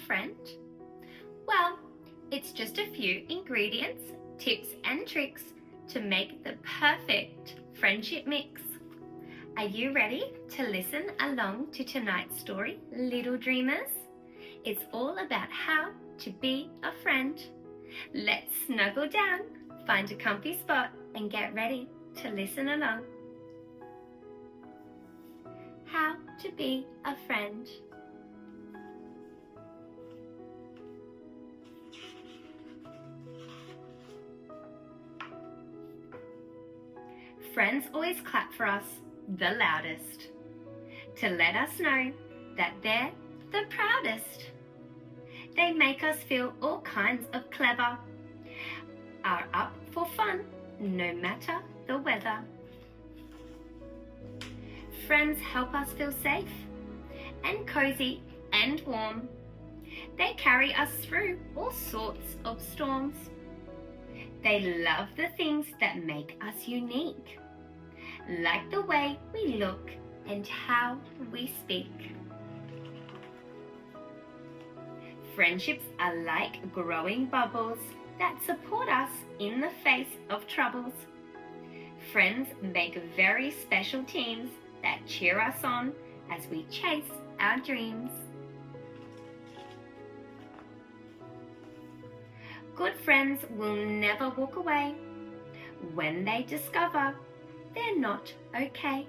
friend? Well, it's just a few ingredients, tips and tricks to make the perfect friendship mix. Are you ready to listen along to tonight's story, Little Dreamers? It's all about how to be a friend. Let's snuggle down, find a comfy spot and get ready to listen along. How to be a friend. Friends always clap for us the loudest, to let us know that they're the proudest. They make us feel all kinds of clever, are up for fun, no matter the weather. Friends help us feel safe and cozy and warm. They carry us through all sorts of storms. They love the things that make us unique, like the way we look and how we speak. Friendships are like growing bubbles that support us in the face of troubles. Friends make very special teams that cheer us on as we chase our dreams. Good friends will never walk away when they discover they're not okay.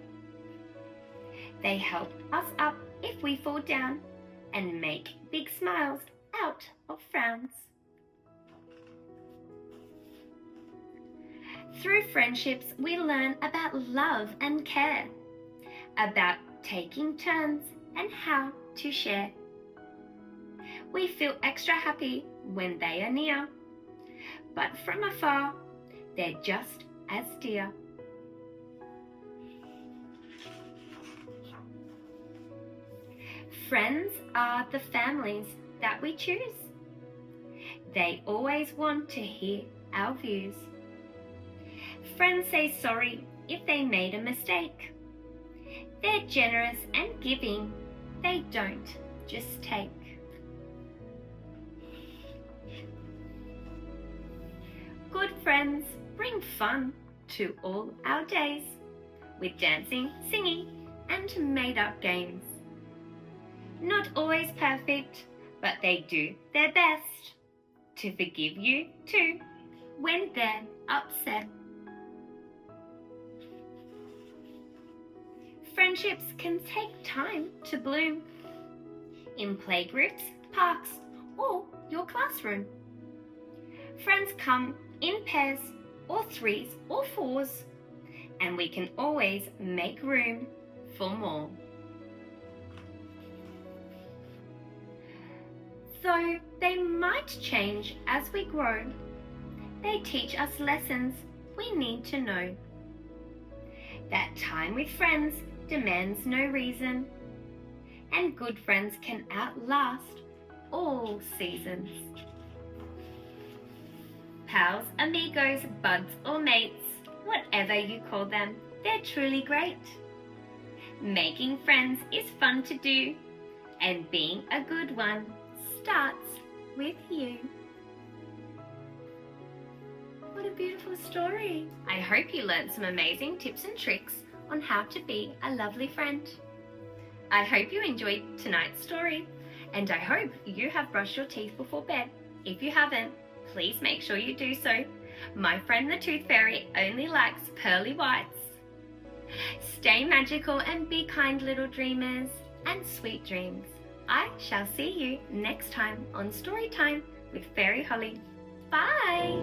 They help us up if we fall down and make big smiles out of frowns. Through friendships, we learn about love and care, about taking turns and how to share. We feel extra happy when they are near, but from afar, they're just as dear. Friends are the families that we choose. They always want to hear our views. Friends say sorry if they made a mistake. They're generous and giving. They don't just take. Good friends bring fun to all our days with dancing, singing, and made-up games. Not always perfect, but they do their best to forgive you too when they're upset. Friendships can take time to bloom in playgroups, parks, or your classroom. Friends come in pairs or threes or fours, and we can always make room for more. Though they might change as we grow, they teach us lessons we need to know. That time with friends demands no reason, and good friends can outlast all seasons. Pals, amigos, buds or mates, whatever you call them, they're truly great. Making friends is fun to do, and being a good one starts with you. What a beautiful story. I hope you learned some amazing tips and tricks on how to be a lovely friend. I hope you enjoyed tonight's story, and I hope you have brushed your teeth before bed. If you haven't, please make sure you do so. My friend the Tooth Fairy only likes pearly whites. Stay magical and be kind, little dreamers, and sweet dreams. I shall see you next time on Storytime with Fairy Holly. Bye!